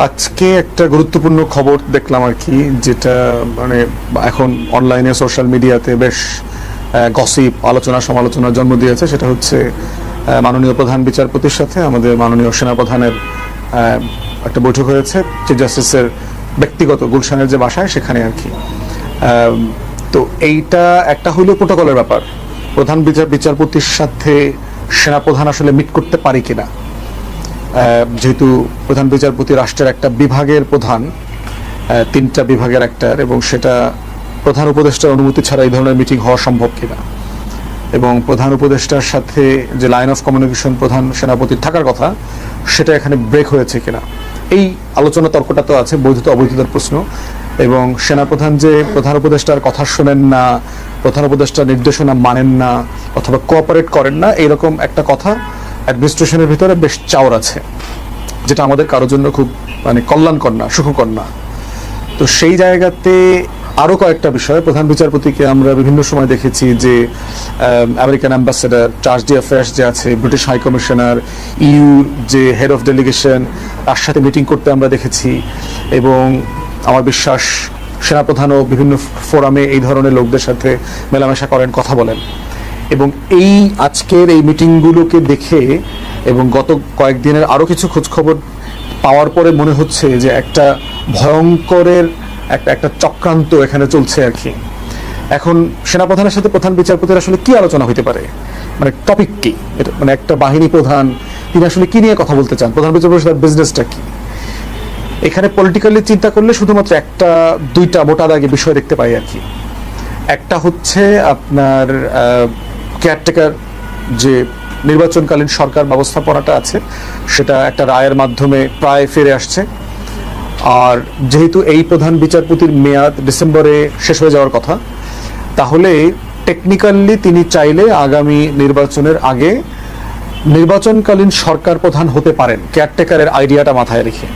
আজকে একটা গুরুত্বপূর্ণ খবর দেখলাম আর কি, যেটা মানে এখন অনলাইনে সোশ্যাল মিডিয়াতে বেশ গসিপ আলোচনা সমালোচনার জন্ম দিয়েছে। সেটা হচ্ছে মাননীয় প্রধান বিচারপতির সাথে আমাদের মাননীয় সেনাপ্রধানের একটা বৈঠক হয়েছে চিফ জাস্টিসের ব্যক্তিগত গুলশানের যে বাসায়, সেখানে আর কি। তো এইটা একটা হলো প্রোটোকলের ব্যাপার, প্রধান বিচারপতির সাথে সেনাপ্রধান আসলে মিট করতে পারি কিনা, যেহেতু প্রধান বিচারপতি রাষ্ট্রের একটা বিভাগের প্রধান, তিনটা বিভাগের একটার, এবং সেটা প্রধান উপদেষ্টার অনুমতি ছাড়া এই ধরনের মিটিং হওয়া সম্ভব কিনা, এবং প্রধান উপদেষ্টার সাথে যে লাইন অফ কমিউনিকেশন প্রধান সেনাপতির থাকার কথা সেটা এখানে ব্রেক হয়েছে কিনা, এই আলোচনা তর্কটা তো আছে, বৈধতা অবৈধতার প্রশ্ন। এবং সেনাপ্রধান যে প্রধান উপদেষ্টার কথা শোনেন না, প্রধান উপদেষ্টার নির্দেশনা মানেন না অথবা কোঅপারেট করেন না, এইরকম একটা কথা অ্যাডমিনিস্ট্রেশনের ভিতরে বেশ চাওর আছে, যেটা আমাদের কারোর জন্য খুব মানে কল্যাণকর না, সুখকর না। তো সেই জায়গাতে আরও কয়েকটা বিষয়, প্রধান বিচারপতিকে আমরা বিভিন্ন সময় দেখেছি যে American ambassador, charge D affairs যে আছে, ব্রিটিশ হাই কমিশনার, ইউ যে হেড অফ ডেলিগেশন, তার সাথে মিটিং করতে আমরা দেখেছি। এবং আমার বিশ্বাস সেনাপ্রধানও বিভিন্ন ফোরামে এই ধরনের লোকদের সাথে মেলামেশা করেন, কথা বলেন। এবং এই আজকের এই মিটিংগুলোকে দেখে এবং গত কয়েকদিনের আরও কিছু খোঁজখবর পাওয়ার পরে মনে হচ্ছে যে একটা ভয়ঙ্করের একটা চক্রান্ত এখানে চলছে আর কি। এখন সেনাপ্রধানের সাথে প্রধান বিচারপতির আসলে কি আলোচনা হতে পারে, মানে টপিক কি, এটা মানে একটা বাহিনী প্রধান, তিনি আসলে কি নিয়ে কথা বলতে চান, প্রধান বিচারপতির সাথে বিজনেসটা কি। এখানে পলিটিক্যালি চিন্তা করলে শুধুমাত্র একটা দুইটা মোটা দাগে বিষয় দেখতে পাই আর কি। একটা হচ্ছে আপনার কেয়ারটেকার যে নির্বাচনকালীন সরকার ব্যবস্থাপনাটা আছে, সেটা একটা রায়ের মাধ্যমে প্রায় ফিরে আসছে। আর যেহেতু এই প্রধান বিচারপতির মেয়াদ ডিসেম্বরে শেষ হয়ে যাওয়ার কথা, তাহলে টেকনিক্যালি তিনি চাইলে আগামী নির্বাচনের আগে নির্বাচনকালীন সরকার প্রধান হতে পারেন, কেয়ারটেকারের আইডিয়াটা মাথায় রেখে।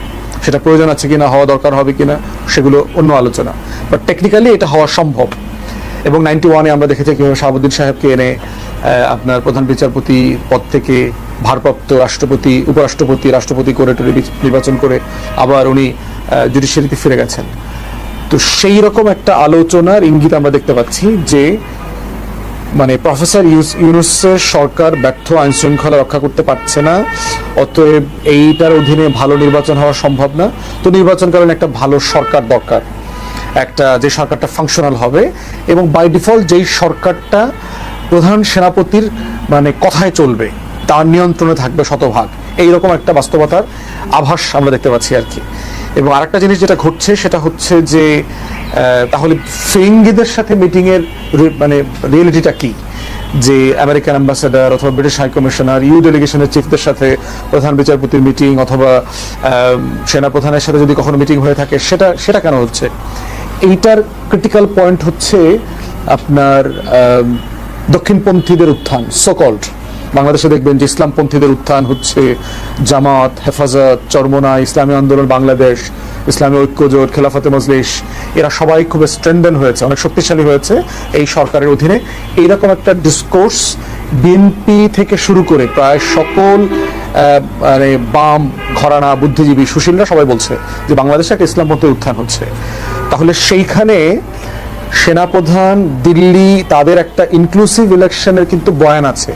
সেটা প্রয়োজন আছে কিনা, হওয়া দরকার হবে কিনা, সেগুলো অন্য আলোচনা, বাট টেকনিক্যালি এটা হওয়া সম্ভব। এবং 91-এ আমরা দেখেছি কীভাবে শাহাবুদ্দিন সাহেবকে এনে আপনার প্রধান বিচারপতি পদ থেকে ভারপ্রাপ্ত রাষ্ট্রপতি, উপরাষ্ট্রপতি, রাষ্ট্রপতি করে নির্বাচন করে আবার উনি জুডিশিয়ারিতে ফিরে গেছেন। তো সেই রকম একটা আলোচনার ইঙ্গিত আমরা দেখতে পাচ্ছি যে মানে প্রফেসর ইউনূসের সরকার ব্যর্থ, আইন শৃঙ্খলা রক্ষা করতে পারছে না, অতএব এইটার অধীনে ভালো নির্বাচন হওয়া সম্ভব না। তো নির্বাচনকালীন একটা ভালো সরকার দরকার, একটা যে সরকারটা ফাংশনাল হবে এবং বাই ডিফল্ট যেই সরকারটা প্রধান সেনাপতির মানে কথায় চলবে, তার নিয়ন্ত্রণে থাকবে শতভাগ, এইরকম একটা বাস্তবতার আভাস আমরা দেখতে পাচ্ছি আর কি। এবং আরেকটা জিনিস যেটা ঘটছে সেটা হচ্ছে যে তাহলে ফিরিঙ্গিদের সাথে মিটিংয়ের মানে রিয়েলিটিটা কি, যে আমেরিকান অ্যাম্বাসেডার অথবা ব্রিটিশ হাই কমিশনার, ইউ ডেলিগেশনের চিফদের সাথে প্রধান বিচারপতির মিটিং অথবা সেনাপ্রধানের সাথে যদি কখনো মিটিং হয়ে থাকে, সেটা কেন হচ্ছে। এইটার ক্রিটিক্যাল পয়েন্ট হচ্ছে আপনার দক্ষিণপন্থীদের উত্থান, সোকল্ড। বাংলাদেশে দেখবেন যে ইসলামপন্থীদের উত্থান হচ্ছে, জামাত, হেফাজত, চরমোনা, ইসলামী আন্দোলন বাংলাদেশ, ইসলামী ঐক্যজোট, খেলাফতে মজলিস, এরা সবাই খুব স্ট্রেন্থেন হয়েছে, অনেক শক্তিশালী হয়েছে এই সরকারের অধীনে। এইরকম একটা ডিসকোর্স বিএনপি থেকে শুরু করে প্রায় সকল মানে বাম ঘরানা, বুদ্ধিজীবী, সুশীলরা সবাই বলছে যে বাংলাদেশে একটা ইসলামপন্থীর উত্থান হচ্ছে। তাহলে সেইখানে সেনাপ্রধান, দিল্লি, তাদের একটা ইনক্লুসিভ ইলেকশনের কিন্তু বয়ান আছে।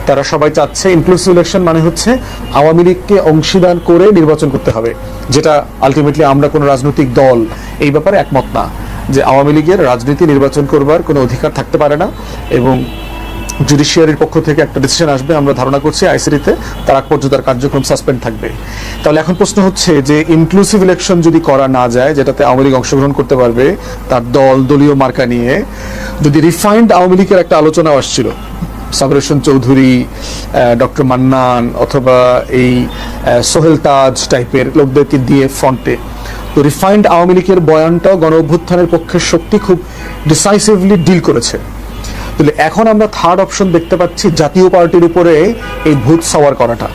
তারা সবাই চাচ্ছে ইনক্লুসিভ ইলেকশন মানে হচ্ছে আওয়ামী লীগকে অংশীদার করে নির্বাচন করতে হবে, যেটা আলটিমেটলি আমরা কোনো রাজনৈতিক দল এই ব্যাপারে একমত না, যে আওয়ামী লীগের রাজনীতি নির্বাচন করবার কোনো অধিকার থাকতে পারে না। এবং জুডিশিয়ারির পক্ষ থেকে একটা ডিসিশন আসবে, আমরা ধারণা করছি আইসিটিতে, তার আগ পর্যন্ত তার কার্যক্রম সাসপেন্ড থাকবে। তাহলে এখন প্রশ্ন হচ্ছে যে ইনক্লুসিভ ইলেকশন যদি করা না যায়, যেটাতে আওয়ামী লীগ অংশগ্রহণ করতে পারবে তার দলীয় মার্কা নিয়ে, যদি রিফাইন্ড আওয়ামী লীগের একটা আলোচনা আসছিল, সাবর হোসেন চৌধুরী, ডক্টর মান্নান অথবা এই সোহেল তাজ টাইপের লোকদেরকে দিয়ে ফ্রন্টে, তো রিফাইন্ড আওয়ামী লীগের বয়ানটাও গণ অভ্যুত্থানের পক্ষের শক্তি খুব ডিসাইসিভলি ডিল করেছে। তাহলে এখন আমরা থার্ড অপশন দেখতে পাচ্ছি জাতীয় পার্টির উপরে এই ভূত সওয়ার করাটা,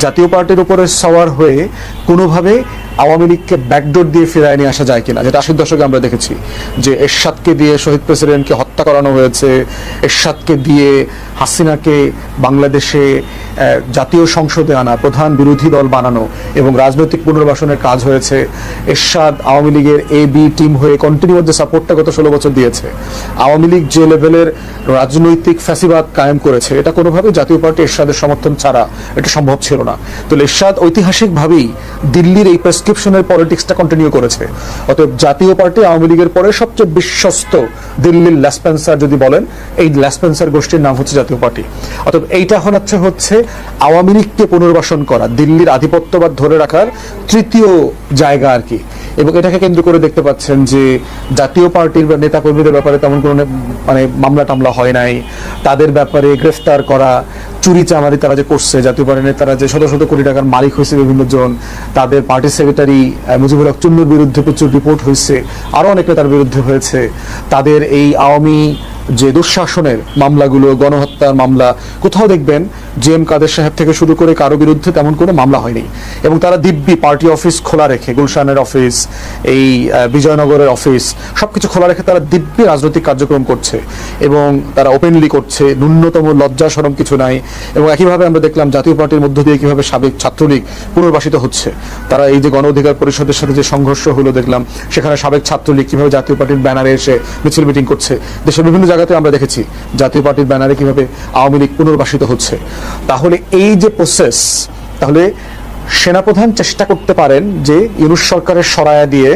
জাতীয় পার্টির উপরে সওয়ার হয়ে কোনোভাবে আওয়ামী লীগকে ব্যাকডোর দিয়ে ফিরায় নিয়ে আসা যায় কিনা, যেটা 80 দশকে আমরা দেখেছি যে এরশাদকে দিয়ে শহীদ প্রেসিডেন্টকে হত্যা করানো হয়েছে, এরশাদকে দিয়ে হাসিনাকে বাংলাদেশে জাতীয় সংসদে আনা, প্রধান বিরোধী দল বানানো এবং রাজনৈতিক পুনর্বাসনের কাজ হয়েছে। এরশাদ আওয়ামী লীগের বি টিম হয়ে কন্টিনিউয়াস যে সাপোর্টটা গত 16 বছর দিয়েছে, আওয়ামী লীগ যে লেভেলের রাজনৈতিক ফ্যাসিবাদ কায়েম করেছে, এটা কোনোভাবে জাতীয় পার্টি এরশাদের সমর্থন ছাড়া এটা সম্ভব ছিল না। তো এরশাদ ঐতিহাসিকভাবেই দিল্লির এই প্রেসক্রিপশনের পলিটিক্সটা কন্টিনিউ করেছে। অতএব জাতীয় পার্টি আওয়ামী লীগের পরে সবচেয়ে বিশ্বস্ত দিল্লির ল্যাসপেন্সার যদি বলেন, এই ল্যাসপেন্সার গোষ্ঠীর নাম হচ্ছে জাতীয় পার্টি। অতএব এইটা হচ্ছে আওয়ামী লীগকে পুনর্বাসন করা, দিল্লির আধিপত্যবাদ ধরে রাখার তৃতীয় জায়গা আর কি। এবং এটাকে কেন্দ্র করে দেখতে পাচ্ছেন যে জাতীয় পার্টির নেতা কর্মীদের ব্যাপারে তেমন কোনো মামলা টামলা হয় নাই, তাদের ব্যাপারে গ্রেফতার করা, চুরি চামারি তারা যে করছে, জাতীয় পার্টির নেতারা যে শত শত কোটি টাকার মালিক হয়েছে বিভিন্ন জন, তাদের পার্টি সেক্রেটারি মুজিবুল হক চুন্নুর বিরুদ্ধে প্রচুর রিপোর্ট হয়েছে, আরো অনেক নেতার বিরুদ্ধে হয়েছে। তাদের এই আওয়ামী যে দুঃশাসনের মামলাগুলো, গণহত্যার মামলা, কোথাও দেখবেন জেএম কাদের সাহেব থেকে শুরু করে কারো বিরুদ্ধে তেমন কোনো মামলা হয়নি। এবং তারা দিব্যি পার্টি অফিস খোলা রেখে, গুলশানের অফিস, এই বিজয়নগরের অফিস, সবকিছু খোলা রেখে তারা দিব্যি রাজনৈতিক কার্যক্রম করছে এবং তারা ওপেনলি করছে, ন্যূনতম লজ্জা শরম কিছু নাই। এবং একইভাবে আমরা দেখলাম জাতীয় পার্টির মধ্য দিয়ে কিভাবে সাবেক ছাত্রলীগ পুনর্বাসিত হচ্ছে। তারা এই যে গণ অধিকার পরিষদের সাথে যে সংঘর্ষ হলো দেখলাম, সেখানে সাবেক ছাত্রলীগ কিভাবে জাতীয় পার্টির ব্যানারে এসে মিছিল মিটিং করছে। দেশের বিভিন্ন জায়গাতে আমরা দেখেছি জাতীয় পার্টির ব্যানারে কিভাবে আওয়ামী লীগ পুনর্বাসিত হচ্ছে। তাহলে এই যে প্রসেস, তাহলে সেনাপ্রধান চেষ্টা করতে পারেন যে ইউনূস সরকারের সরায়া দিয়ে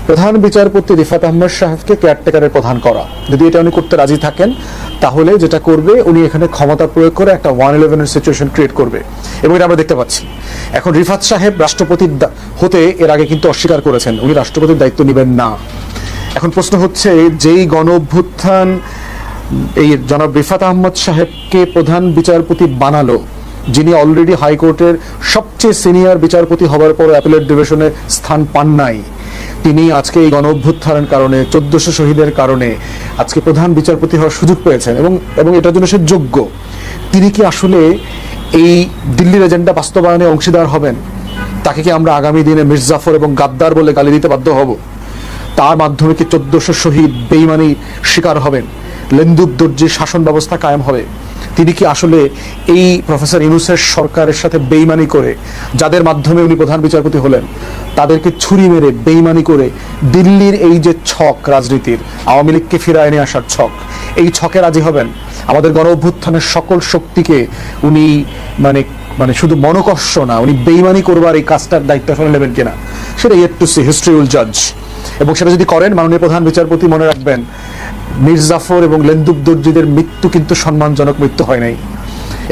প্রধান বিচারপতি রিফাত আহমেদ সাহেবকে কেয়ারটেকারের প্রধান করা। যদি এটা উনি করতে রাজি থাকেন, তাহলে যেটা করবে উনি এখানে ক্ষমতা প্রয়োগ করে একটা 111 সিচুয়েশন ক্রিয়েট করবে। এবং এটা আমরা দেখতে পাচ্ছি। এখন রিফাত সাহেব রাষ্ট্রপতির হতে এর আগে কিন্তু অস্বীকার করেছেন, উনি রাষ্ট্রপতির দায়িত্ব নেবেন না। এখন প্রশ্ন হচ্ছে, যেই গণ অভ্যুত্থান এই জনাব রিফাত আহমদ সাহেবকে প্রধান বিচারপতি বানালো, যিনি অলরেডি হাইকোর্টের সবচেয়ে সিনিয়র বিচারপতি হবার পর অ্যাপিলেট ডিভিশনে স্থান পান নাই, তিনি আজকে এই গণ অভ্যুত্থানের কারণে 1400 শহীদের কারণে আজকে প্রধান বিচারপতি হওয়ার সুযোগ পেয়েছেন এবং এটার জন্য সে যোগ্য। তিনি কি আসলে এই দিল্লির এজেন্ডা বাস্তবায়নে অংশীদার হবেন? তাকে কি আমরা আগামী দিনে মির্জাফর এবং গাদ্দার বলে গালি দিতে বাধ্য হব? তার মাধ্যমে কি 1400 শহীদ বেইমানি শিকার হবেন? লেন্দুব দর্জির শাসন ব্যবস্থা কায়েম হবে? তিনি কি আসলে এই প্রফেসর ইউনূসের সরকারের সাথে বেইমানি করে, যাদের মাধ্যমে উনি প্রধান বিচারপতি হলেন, তাদেরকে ছুরি মেরে বেইমানি করে দিল্লির এই যে ছক রাজনীতির, আওয়ামী লীগকে ফিরায় নিয়ে আসার ছক, এই ছকে রাজি হবেন? আমাদের গণ অভ্যুত্থানের সকল শক্তিকে উনি মানে শুধু মনোকষ্ট না, উনি বেইমানি করবার এই কাজটার দায়িত্ব আসলে নেবেন কিনা, সেটা yet to see, history will জাজ। এবং সেটা যদি করেন, মাননীয় প্রধান বিচারপতি মনে রাখবেন, মির্জাফর এবং লেন্দুব দর্জিদের মৃত্যু কিন্তু সম্মানজনক মৃত্যু হয় নাই।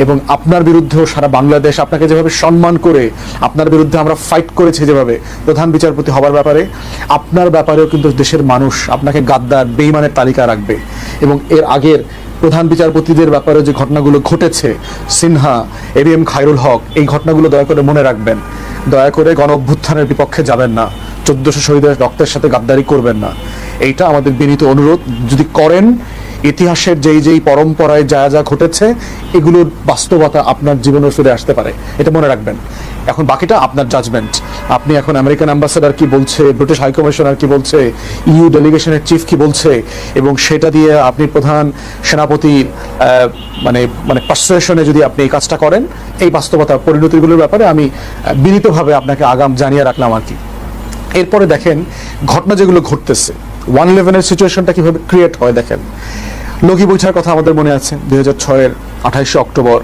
এবং আপনার বিরুদ্ধেও সারা বাংলাদেশ আপনাকে যেভাবে সম্মান করে, আপনার বিরুদ্ধে আমরা ফাইট করেছি যেভাবে প্রধান বিচারপতি হবার ব্যাপারে, আপনার ব্যাপারেও কিন্তু দেশের মানুষ আপনাকে গাদ্দার বেইমানের তালিকা রাখবে। এবং এর আগের প্রধান বিচারপতিদের ব্যাপারে যে ঘটনাগুলো ঘটেছে, সিনহা, এবিএম খায়রুল হক, এই ঘটনাগুলো দয়া করে মনে রাখবেন। দয়া করে গণ অভ্যুত্থানের বিপক্ষে যাবেন না, 1400 শহীদের রক্তের সাথে গাদ্দারি করবেন না। এইটা আমাদের বিনীত অনুরোধ। যদি করেন, ইতিহাসের যেই পরম্পরায় যা যা ঘটেছে, এগুলোর বাস্তবতা আপনার জীবনে ফিরে আসতে পারে, এটা মনে রাখবেন। এখন বাকিটা আপনার জাজমেন্ট। আপনি এখন আমেরিকান অ্যাম্বাসেডর কি বলছে, ব্রিটিশ হাই কমিশনার কি বলছে, ইউ ডেলিগেশনের চিফ কি বলছে, এবং সেটা দিয়ে আপনি প্রধান সেনাপতি মানে পারসুয়েশনে যদি আপনি এই কাজটা করেন, এই বাস্তবতা পরিণতিগুলোর ব্যাপারে আমি বিনীতভাবে আপনাকে আগাম জানিয়ে রাখলাম আর কি। এরপরে দেখেন ঘটনা যেগুলো ঘটতেছে, 111 সিচুয়েশনটা কিভাবে ক্রিয়েট হয় দেখেন। লগি বৈঠার কথা আমাদের মনে আছে, 2006-এর 28শে অক্টোবর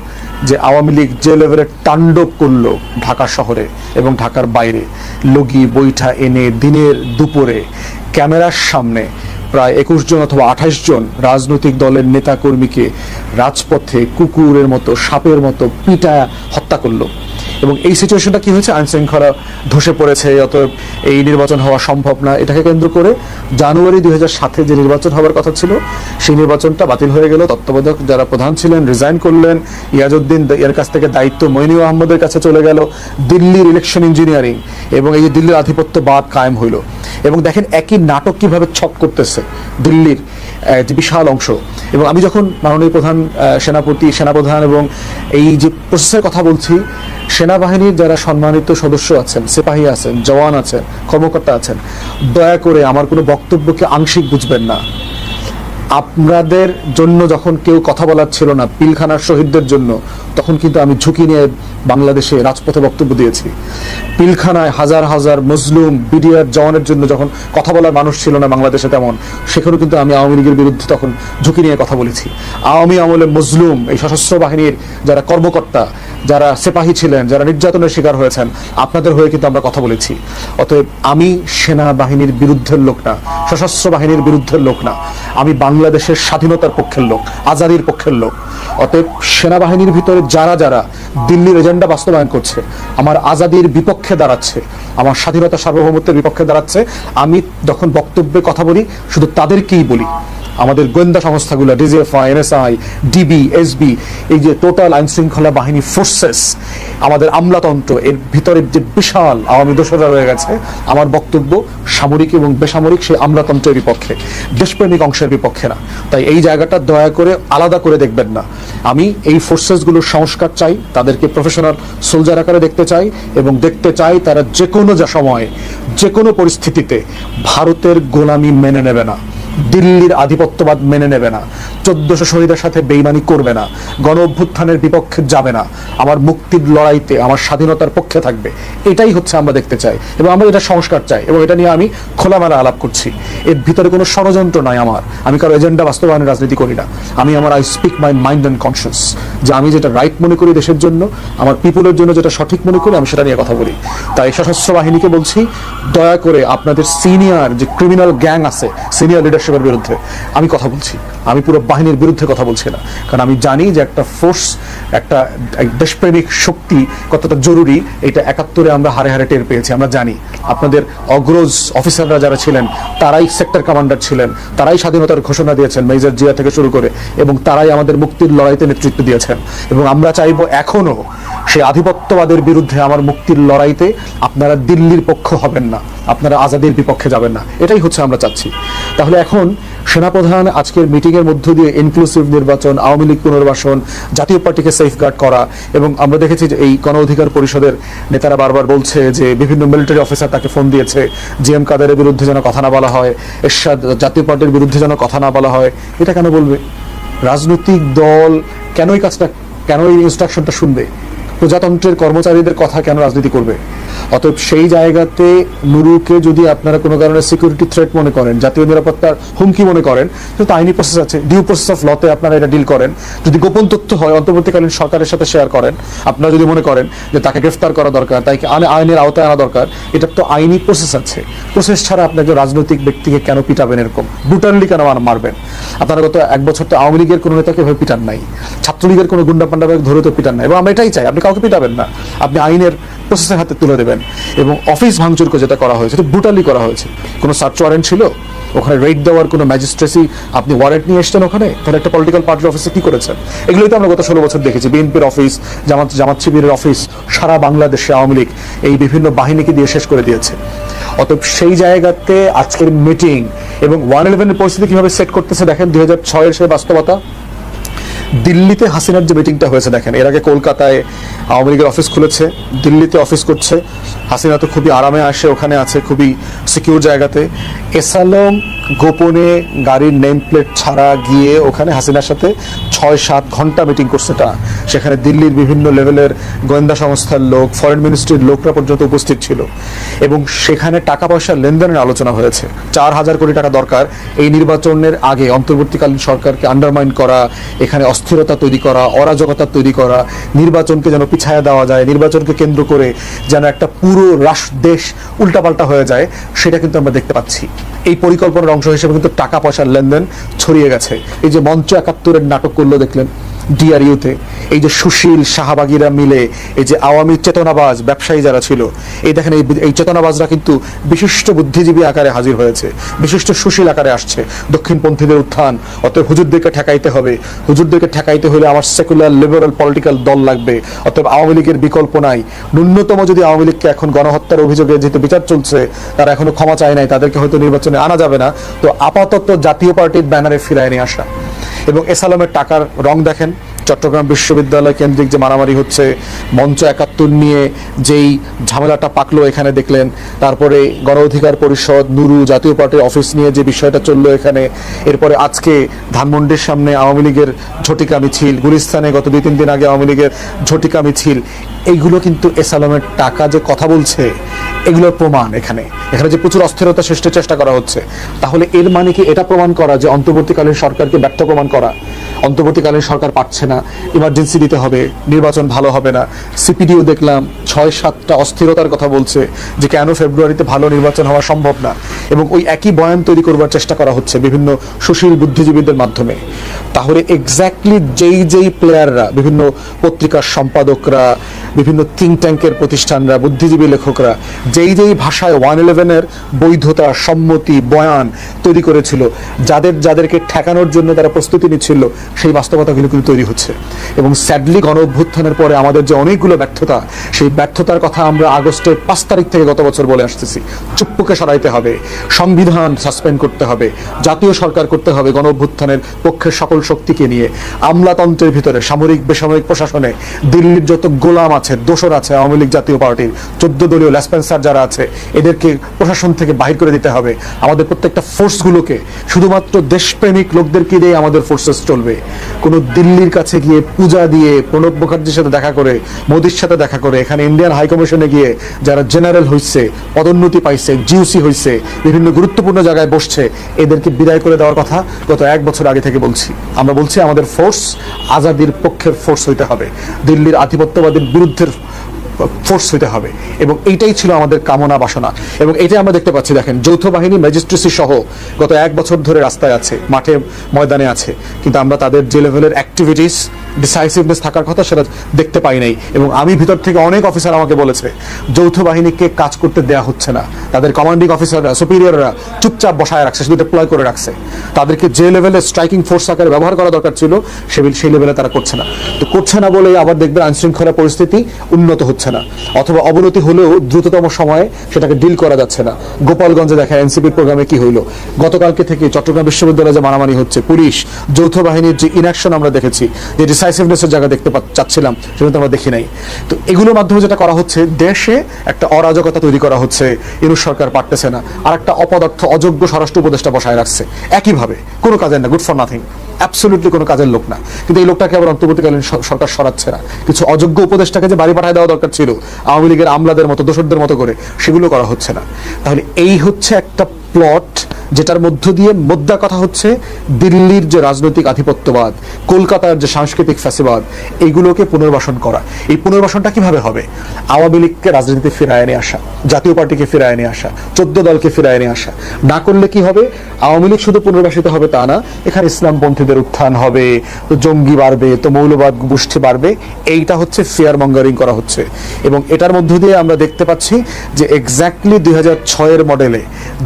যে আওয়ামী লীগ যে লেভেলের তাণ্ডব করলো ঢাকা শহরে এবং ঢাকার বাইরে, লগি বৈঠা এনে দিনের দুপুরে ক্যামেরার সামনে প্রায় 21 জন অথবা 28 জন রাজনৈতিক দলের নেতা কর্মীকে রাজপথে কুকুরের মতো, সাপের মতো পিটায় হত্যা করলো। এবং এই সিচুয়েশনটা কি হয়েছে, আইন শৃঙ্খলা ধসে পড়েছে, অতএব এই নির্বাচন হওয়া সম্ভব না। এটাকে কেন্দ্র করে জানুয়ারি 2007-এ যে নির্বাচন হওয়ার কথা ছিল, সেই নির্বাচনটা বাতিল হয়ে গেল। তত্ত্বাবধায়ক যারা প্রধান ছিলেন রিজাইন করলেন, ইয়াজউদ্দিন এর কাছ থেকে দায়িত্ব মইনুল আহমদের কাছে চলে গেল। দিল্লির ইলেকশন ইঞ্জিনিয়ারিং এবং এই যে দিল্লির আধিপত্যবাদ কায়েম হইল। এবং দেখেন একই নাটক কিভাবে ছক করতেছে দিল্লির যে বিশাল অংশ। এবং আমি যখন মাননীয় প্রধান সেনাপ্রধান এবং এই যে প্রসেসের কথা বলছি, সেনাবাহিনীর যারা সম্মানিত সদস্য আছেন, সিপাহী আছেন, জওয়ান আছেন, কর্মকর্তা আছেন, দয়া করে আমার কোনো বক্তব্যকে আংশিক বুঝবেন না। আপনাদের জন্য যখন কেউ কথা বলার ছিল না, পিলখানার শহীদদের জন্য, তখন কিন্তু আমি ঝুঁকি নিয়ে বাংলাদেশে রাজপথে বক্তব্য দিয়েছি। পিলখানায় হাজার হাজার মজলুম বিডিআর জওয়ানের জন্য যখন কথা বলার মানুষ ছিল না বাংলাদেশে, তেমন সেখানেও কিন্তু আমি আওয়ামী লীগের বিরুদ্ধে তখন ঝুঁকি নিয়ে কথা বলেছি। আওয়ামী আমলে মজলুম এই সশস্ত্র বাহিনীর যারা কর্মকর্তা, যারা সিপাহী ছিলেন, যারা নির্যাতনের শিকার হয়েছেন, আপনাদের হয়ে কিন্তু আমরা কথা বলেছি। অতএব আমি সেনাবাহিনীর বিরুদ্ধের লোক না, সশস্ত্র বাহিনীর বিরুদ্ধের লোক না, আমি বাংলাদেশের স্বাধীনতার পক্ষের লোক, আজাদির পক্ষের লোক। অতএব সেনাবাহিনীর ভিতরে যারা যারা দিল্লির এজেন্ডা বাস্তবায়ন করছে, আমার আজাদির বিপক্ষে দাঁড়াচ্ছে, আমার স্বাধীনতা সার্বভৌমত্বের বিপক্ষে দাঁড়াচ্ছে, আমি যখন বক্তব্যে কথা বলি শুধু তাদেরকেই বলি। আমাদের গোয়েন্দা সংস্থাগুলো, ডিজিএফআই, এনএসআই, ডিবি, এসবি, এই যে টোটাল আইন শৃঙ্খলা বাহিনী ফোর্সেস, আমাদের আমলাতন্ত্র, এর ভিতরে যে বিশাল আওয়ামী দোসররা রয়ে গেছে, আমার বক্তব্য সামরিক এবং বেসামরিক সেই আমলাতন্ত্রের বিপক্ষে, দেশপ্রেমিক অংশের বিপক্ষে না। তাই এই জায়গাটা দয়া করে আলাদা করে দেখবেন না। আমি এই ফোর্সেসগুলোর সংস্কার চাই, তাদেরকে প্রফেশনাল সোলজার আকারে দেখতে চাই, এবং দেখতে চাই তারা যে কোনো সময়ে, যে কোনো পরিস্থিতিতে ভারতের গোলামি মেনে নেবে না, দিল্লির আধিপত্যবাদ মেনে নেবে না, 1400 শহীদের সাথে বেইমানি করবে না, গণ অভ্যুত্থানের বিপক্ষে যাবে না, আমার মুক্তির লড়াইতে, আমার স্বাধীনতার পক্ষে থাকবে। এটাই হচ্ছে আমরা দেখতে চাই, এবং আমরা এটা সংস্কার চাই, এবং এটা নিয়ে আমি খোলামেলা আলাপ করছি। এর ভিতরে কোনো ষড়যন্ত্র নাই আমার, আমি কারো এজেন্ডা বাস্তবায়নের রাজনীতি করি না। আমি I speak my mind and conscious, যে আমি যেটা রাইট মনে করি দেশের জন্য, আমার পিপুলের জন্য যেটা সঠিক মনে করি, আমি সেটা নিয়ে কথা বলি। তাই সশস্ত্র বাহিনীকে বলছি, দয়া করে আপনাদের সিনিয়র যে ক্রিমিনাল গ্যাং আছে, সিনিয়র লিডারশিপের বিরুদ্ধে আমি কথা বলছি, আমি পুরো বাহিনীর বিরুদ্ধে কথা বলছি না। কারণ আমি জানি যে একটা ফোর্স, একটা দেশপ্রেমিক শক্তি কতটা জরুরি, এটা 71-এ আমরা হারে হারে টের পেয়েছি। আমরা জানি আপনাদের অগ্রজ অফিসাররা যারা ছিলেন, তারাই সেক্টর কমান্ডার ছিলেন, তারাই স্বাধীনতার ঘোষণা দিয়েছেন মেজর জিয়া থেকে শুরু করে, এবং তারাই আমাদের মুক্তির লড়াইতে নেতৃত্ব দিয়েছেন। এবং আমরা চাইবো এখনো সেই আধিপত্যবাদের বিরুদ্ধে, আমার মুক্তির লড়াইতে আপনারা দিল্লির পক্ষ হবেন না, আপনারা আজাদির বিপক্ষে যাবেন না। এটাই হচ্ছে আমরা চাচ্ছি। তাহলে এখন সেনাপ্রধান আজকের মিটিংয়ের মধ্য দিয়ে ইনক্লুসিভ নির্বাচন, আওয়ামী লীগ পুনর্বাসন, জাতীয় পার্টিকে সেফগার্ড করা, এবং আমরা দেখেছি যে এই গণ অধিকার পরিষদের নেতারা বারবার বলছে যে বিভিন্ন মিলিটারি অফিসার তাকে ফোন দিয়েছে, জিএম কাদেরের বিরুদ্ধে যেন কথা না বলা হয়, এরশাদ জাতীয় পার্টির বিরুদ্ধে যেন কথা না বলা হয়। এটা কেন বলবে? রাজনৈতিক দল কেন এই কাজটা, কেন এই ইনস্ট্রাকশনটা শুনবে? প্রজাতন্ত্রের কর্মচারীদের কথা কেন রাজনীতি করবে? অতএব সেই জায়গাতে নুরুকে যদি আপনারা কোনো কারণে সিকিউরিটি থ্রেট মনে করেন, জাতীয় নিরাপত্তার হুমকি মনে করেন, তো আইনি প্রসেস আছে, ডিউ প্রসেস অফ লতে আপনারা এটা ডিল করেন। যদি গোপন তথ্য হয় অন্তর্বর্তীকালীন সরকারের সাথে শেয়ার করেন। আপনারা যদি মনে করেন যে তাকে গ্রেফতার করা দরকার, তাকে আইনের আওতায় আনা দরকার, এটা তো আইনি প্রসেস আছে। প্রসেস ছাড়া আপনি একজন রাজনৈতিক ব্যক্তিকে কেন পিটাবেন, এরকম ব্রুটালি কেন মারবেন? আপনারা গত 1 বছর তো আওয়ামী লীগের কোনো নেতাকে ভাবে পিটান নাই, ছাত্রলীগের কোনো গুন্ডা পান্ডাকে ধরে তো পিটান নাই, এবং আমরা এটাই চাই, আপনি কাউকে পিটাবেন না, আপনি আইনের প্রসেসের হাতে তুলে দেবেন। এবং অফিস ভাঙচুরকে যেটা করা হয়েছে, এটা ব্রুটালি করা হয়েছে। কোনো সার্চ ওয়ারেন্ট ছিল ওখানে? রেড দেওয়ার কোনো ম্যাজিস্ট্রেসি আপনি ওয়ারেন্ট নিয়ে এসছেন ওখানে? তাহলে একটা পলিটিক্যাল পার্টির অফিসে কি করেছেন? এগুলোই তো আমরা গত 16 বছর দেখেছি। বিএনপির অফিস, জামাত শিবিরের অফিস, সারা বাংলাদেশে আওয়ামী লীগ এই বিভিন্ন বাহিনীকে দিয়ে শেষ করে দিয়েছে। অতএব সেই জায়গাতে আজকের মিটিং এবং 111-এর পরিস্থিতি কিভাবে সেট করতেছে দেখেন। 2006-এর সেই বাস্তবতা, দিল্লিতে হাসিনার যে মিটিংটা হয়েছে দেখেন, এর আগে কলকাতায় আওয়ামী লীগের অফিস খুলেছে, দিল্লিতে অফিস করছে। হাসিনা তো খুবই আরামে আসে, ওখানে আছে খুবই সিকিউর জায়গাতে। এসালম গোপনে গাড়ির নেম প্লেট ছাড়া গিয়ে ওখানে হাসিনার সাথে 6-7 ঘন্টা মিটিং করছে। সেখানে দিল্লির বিভিন্ন লেভেলের গোয়েন্দা সংস্থার লোক, ফরেন মিনিস্ট্রির লোকরা পর্যন্ত উপস্থিত ছিল, এবং সেখানে টাকা পয়সার লেনদেনের আলোচনা হয়েছে। 4000 কোটি টাকা দরকার এই নির্বাচনের আগে অন্তর্বর্তীকালীন সরকারকে আন্ডারমাইন করা, এখানে অস্থিরতা তৈরি করা, অরাজকতা তৈরি করা, নির্বাচনকে যেন পিছায়া দেওয়া যায়, নির্বাচনকে কেন্দ্র করে যেন একটা পুরো দেশ উল্টাপাল্টা হয়ে যায়, সেটা কিন্তু আমরা দেখতে পাচ্ছি। এই পরিকল্পনার অংশ হিসেবে কিন্তু টাকা পয়সার লেনদেন ছড়িয়ে গেছে। এই যে মঞ্চ 71-এর নাটক করলো দেখলেন, ডিআরইউতে এই যে সুশীল শাহবাগীরা মিলে এই যে আওয়ামী চেতনাবাজ ব্যবসায়ী যারা ছিল, এই দেখেন এই চেতনাবাজরা কিন্তু বিশিষ্ট বুদ্ধিজীবী আকারে হাজির হয়েছে, বিশিষ্ট সুশীল আকারে আসছে। দক্ষিণপন্থীদের উত্থান, অতএব হুজুরদেরকে ঠেকাইতে হবে, হুজুরদেরকে ঠেকাইতে হলে আমার সেকুলার লিবারাল পলিটিক্যাল দল লাগবে, অতএব আওয়ামী লীগের বিকল্প নাই। ন্যূনতম যদি আওয়ামী লীগকে এখন গণহত্যার অভিযোগে যেহেতু বিচার চলছে, তারা এখনো ক্ষমা চায় নাই, তাদেরকে হয়তো নির্বাচনে আনা যাবে না, তো আপাতত জাতীয় পার্টির ব্যানারে ফিরায় নিয়ে আসা। এবং এসালামের টাকার রং দেখেন, চট্টগ্রাম বিশ্ববিদ্যালয় কেন্দ্রিক যে মারামারি হচ্ছে, মঞ্চ ৭১ নিয়ে যেই ঝামেলাটা পাকলো এখানে দেখলেন, তারপরে গণ অধিকার পরিষদ, নুরু, জাতীয় পার্টির অফিস নিয়ে যে বিষয়টা চললো এখানে, এরপরে আজকে ধানমন্ডির সামনে আওয়ামী লীগের ঝটিকা মিছিল, গুলিস্তানে গত ২-৩ দিন আগে আওয়ামী লীগের ঝটিকা মিছিল, এইগুলো কিন্তু এসালামের টাকা যে কথা বলছে এগুলোর প্রমাণ। এখানে যে প্রচুর অস্থিরতা সৃষ্টির চেষ্টা করা হচ্ছে, তাহলে এর মানে কি এটা প্রমাণ করা যে অন্তর্বর্তীকালীন সরকারকে ব্যর্থ প্রমাণ করা? অন্তর্বর্তীকালীন সরকার পারছে না, ইমার্জেন্সি দিতে হবে, নির্বাচন ভালো হবে না। সিপিডিও দেখলাম ৬-৭টা অস্থিরতার কথা বলছে যে কেন ফেব্রুয়ারিতে ভালো নির্বাচন হওয়া সম্ভব না, এবং ওই একই বয়ান তৈরি করবার চেষ্টা করা হচ্ছে বিভিন্ন সুশীল বুদ্ধিজীবীদের মাধ্যমে। তাহলে এক্স্যাক্টলি যেই প্লেয়াররা, বিভিন্ন পত্রিকার সম্পাদকরা, বিভিন্ন থিঙ্ক ট্যাঙ্কের প্রতিষ্ঠানরা, বুদ্ধিজীবী লেখকরা যেই ভাষায় 111-এর বৈধতা, সম্মতি, বয়ান তৈরি করেছিল, যাদেরকে ঠেকানোর জন্য তারা প্রস্তুতি নিচ্ছিল, সেই বাস্তবতাগুলো কিন্তু তৈরি হচ্ছে। এবং স্যাডলি গণ অভ্যুত্থানের পরে আমাদের যে অনেকগুলো ব্যর্থতা, সেই ব্যর্থতার কথা আমরা আগস্টের ৫ তারিখ থেকে গত বছর বলে আসতেছি। চুপ্পুকে সরাইতে হবে, সংবিধান সাসপেন্ড করতে হবে, জাতীয় সরকার করতে হবে গণ অভ্যুত্থানের পক্ষের সকল শক্তিকে নিয়ে। আমলাতন্ত্রের ভিতরে, সামরিক বেসামরিক প্রশাসনে দিল্লির যত গোলাম আছে, দোসর আছে আওয়ামী লীগ জাতীয় পার্টির 14 দলীয় লেসপেন্সার যারা আছে, এদেরকে প্রশাসন থেকে বাহির করে দিতে হবে। আমাদের প্রত্যেকটা ফোর্সগুলোকে শুধুমাত্র দেশপ্রেমিক লোকদেরকে দিয়ে আমাদের ফোর্সেস চলবে। কোনো দিল্লির কাছে গিয়ে পূজা দিয়ে, প্রণব মুখার্জির সাথে দেখা করে, মোদির সাথে দেখা করে, এখানে ইন্ডিয়ান হাই কমিশনে গিয়ে যারা জেনারেল হয়েছে, পদোন্নতি পাইছে, জিউসি হয়েছে, বিভিন্ন গুরুত্বপূর্ণ জায়গায় বসছে, এদেরকে বিদায় করে দেওয়ার কথা গত 1 বছর আগে থেকে বলছি। আমরা বলছি আমাদের ফোর্স আজাদির পক্ষের ফোর্স হইতে হবে, দিল্লির আধিপত্যবাদীর বিরুদ্ধের ফোর্স হইতে হবে, এবং এইটাই ছিল আমাদের কামনা বাসনা। এবং এটাই আমরা দেখতে পাচ্ছি। দেখেন, যৌথ বাহিনী ম্যাজিস্ট্রেসি সহ গত 1 বছর ধরে রাস্তায় আছে, মাঠে ময়দানে আছে, কিন্তু আমরা তাদের যে লেভেলের অ্যাক্টিভিটিস, ডিসাইসিভনেস থাকার কথা সেটা দেখতে পাই নাই। এবং আমি ভিতর থেকে অনেক অফিসার আমাকে বলেছে যৌথ বাহিনীকে কাজ করতে দেয়া হচ্ছে না, তাদের কমান্ডিং অফিসাররা, সুপিরিয়ররা চুপচাপ বসায় রাখছে, শুধু ডিপ্লয় করে রাখছে। তাদেরকে যে লেভেলে স্ট্রাইকিং ফোর্স আকারে ব্যবহার করা দরকার ছিল সেই লেভেলে তারা করছে না। তো করছে না বলে আবার দেখবেন আইনশৃঙ্খলা পরিস্থিতি উন্নত হচ্ছে না, অথবা অবনতি হলেও দ্রুততম সময়ে সেটাকে ডিল করা যাচ্ছে না। গোপালগঞ্জে দেখা এনসিপির প্রোগ্রামে কি হইলো, গতকালকে থেকে চট্টগ্রাম বিশ্ববিদ্যালয়ে যে মারামারি হচ্ছে, পুলিশ, যৌথ বাহিনীর যে ইনঅ্যাকশন আমরা দেখেছি, যে ডিসাইসিভনেসের জায়গা দেখতে চাচ্ছিলাম, সেটা তো আমরা দেখি নাই। তো এগুলোর মাধ্যমে যেটা করা হচ্ছে, দেশে একটা অরাজকতা তৈরি করা হচ্ছে, ইউনূস সরকার পারতেছে না, আর একটা অপদার্থ অযোগ্য স্বরাষ্ট্র উপদেষ্টা বসায় রাখছে একইভাবে, কোনো কাজের না, গুড ফর নাথিং, অ্যাবসলিউটলি কোনো কাজের লোক না। কিন্তু এই লোকটাকে আবার অন্তর্বর্তীকালীন সরকার সরাচ্ছে না। কিছু অযোগ্য উপদেষ্টাকে যে বাড়ি পাঠায় দেওয়া দরকার ছিল আওয়ামী লীগের আমলাদের মতো, দোসরদের মতো করে, সেগুলো করা হচ্ছে না। তাহলে এই হচ্ছে একটা প্লট, যেটার মধ্য দিয়ে মোদ্দা কথা হচ্ছে দিল্লির যে রাজনৈতিক আধিপত্যবাদ, কলকাতার যে সাংস্কৃতিক ফ্যাসিবাদ, এইগুলোকে পুনর্বাসন করা। এই পুনর্বাসনটা কিভাবে হবে? আওয়ামী লীগকে রাজনীতিতে ফিরায় নিয়ে আসা, জাতীয় পার্টিকে ফিরায় নিয়ে আসা, 14 দলকে ফিরায় নিয়ে আসা। না করলে কি হবে? আওয়ামী লীগ শুধু পুনর্বাসিত হবে তা না, এখানে ইসলামপন্থীদের উত্থান হবে, তো জঙ্গি বাড়বে, তো মৌলবাদ গোষ্ঠী বাড়বে। এইটা হচ্ছে ফিয়ার মঙ্গারিং করা হচ্ছে। এবং এটার মধ্য দিয়ে আমরা দেখতে পাচ্ছি যে এক্স্যাক্টলি 2006-এর মডেলে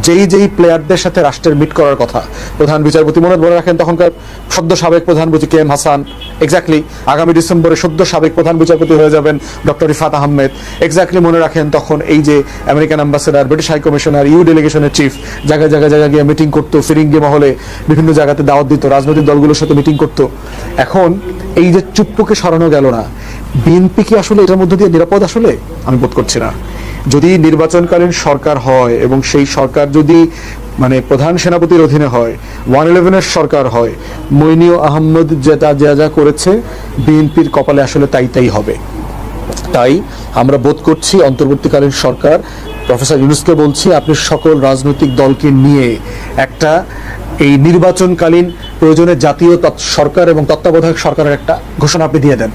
যেই প্লেয়ারদের সাথে রাষ্ট্রের মিট করার কথা, প্রধান বিচারপতি মনে রাখেন তখনকার সদ্য সাবেক প্রধানমন্ত্রী কে এম হাসান, এক্স্যাক্টলি আগামী ডিসেম্বরে সদ্য সাবেক প্রধান বিচারপতি হয়ে যাবেন ডক্টর রিফাত আহমেদ, এক্স্যাক্টলি মনে রাখেন তখন এই যে American ambassador, British high commissioner, EU ডেলিগেশনের চিফ জায়গায় গিয়ে মিটিং করতো, ফিরিঙ্গি মহলে বিভিন্ন জায়গাতে দাওয়াত দিত, রাজনৈতিক দলগুলোর সাথে মিটিং করতো। এখন এই যে চুপ্পুকে সরানো গেল না, বিএনপি কি আসলে এটার মধ্য দিয়ে নিরাপদ? আসলে আমি বোধ করছি না। যদি নির্বাচনকালীন সরকার হয় এবং সেই সরকার যদি মানে প্রধান সেনাপতির অধীনে হয়, 111-এর সরকার হয়, মইনীয় আহমদ যা করেছে বিএনপির কপালে আসলে তাই হবে। তাই আমরা বোধ করছি অন্তর্বর্তীকালীন সরকার, প্রফেসর ইউনূসকে বলছি, আপনি সকল রাজনৈতিক দলকে নিয়ে একটা এই নির্বাচনকালীন প্রয়োজনে জাতীয় সরকার এবং তত্ত্বাবধায়ক সরকারের একটা ঘোষণা আপনি দিয়ে দেন।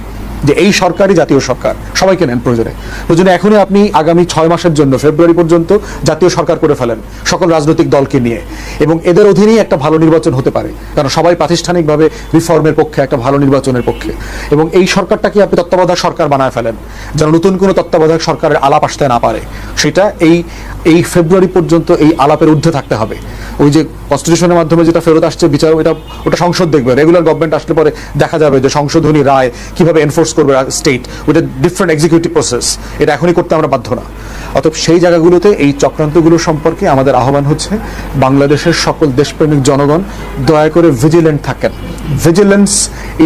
যে এই সরকারই জাতীয় সরকার, সবাইকে নেন প্রয়োজনে এখনই আপনি আগামী 6 মাসের জন্য ফেব্রুয়ারি পর্যন্ত জাতীয় সরকার করে ফেলেন সকল রাজনৈতিক দলকে নিয়ে, এবং এদের অধীনেই একটা ভালো নির্বাচন হতে পারে, কারণ সবাই প্রাতিষ্ঠানিকভাবে রিফর্মের পক্ষে, একটা ভালো নির্বাচনের পক্ষে। এবং এই সরকারটাকে আপনি তত্ত্বাবধায়ক সরকার বানায় ফেলেন, যেন নতুন কোনো তত্ত্বাবধায়ক সরকারের আলাপ আসতে না পারে। সেটা এই ফেব্রুয়ারি পর্যন্ত এই আলাপের ঊর্ধ্বে থাকতে হবে। ওই যে কনস্টিটিউশনের মাধ্যমে যেটা ফেরত আসছে বিচার, ওটা সংসদ দেখবে। রেগুলার গভর্নমেন্ট আসলে পরে দেখা যাবে যে সংশোধনী রায় কিভাবে এনফোর্স করবে স্টেট, ওইটা ডিফারেন্ট এক্সিকিউটিভ প্রসেস, এটা এখনই করতে আমরা বাধ্য না। অতএব সেই জায়গাগুলোতে এই চক্রান্তগুলো সম্পর্কে আমাদের আহ্বান হচ্ছে, বাংলাদেশের সকল দেশপ্রেমিক জনগণ দয়া করে ভিজিলেন্ট থাকেন। Vigilance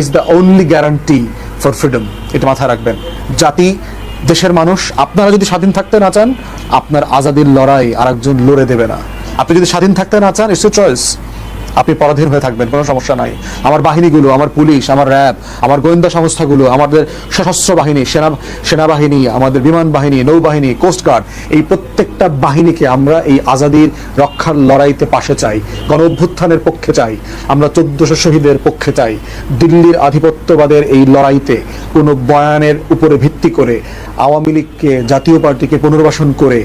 is the only guarantee for freedom, এটা মাথায় রাখবেন। জাতি, দেশের মানুষ, আপনারা যদি স্বাধীন থাকতে না চান, আপনার আজাদির লড়াই আরেকজন লড়ে দেবে না। আপনি যদি স্বাধীন থাকতে না চান, ইটস ইউর চয়েস, আপনি পরাধীন হয়ে থাকবেন, কোনো সমস্যা নাই। আমার বাহিনীগুলো, আমার পুলিশ, আমার র্যাব, আমার গোয়েন্দা সংস্থাগুলো, আমাদের সশস্ত্র বাহিনী, সেনাবাহিনী, আমাদের বিমান বাহিনী, নৌবাহিনী, কোস্টগার্ড, এই প্রত্যেকটা বাহিনীকে আমরা এই আজাদির রক্ষার লড়াইতে পাশে চাই, গণ অভ্যুত্থানের পক্ষে চাই, আমরা 1400 শহীদের পক্ষে চাই। দিল্লির আধিপত্যবাদের এই লড়াইতে কোনো বয়ানের উপরে ভিত্তি করে আওয়ামী লীগকে, জাতীয় পার্টিকে পুনর্বাসন করে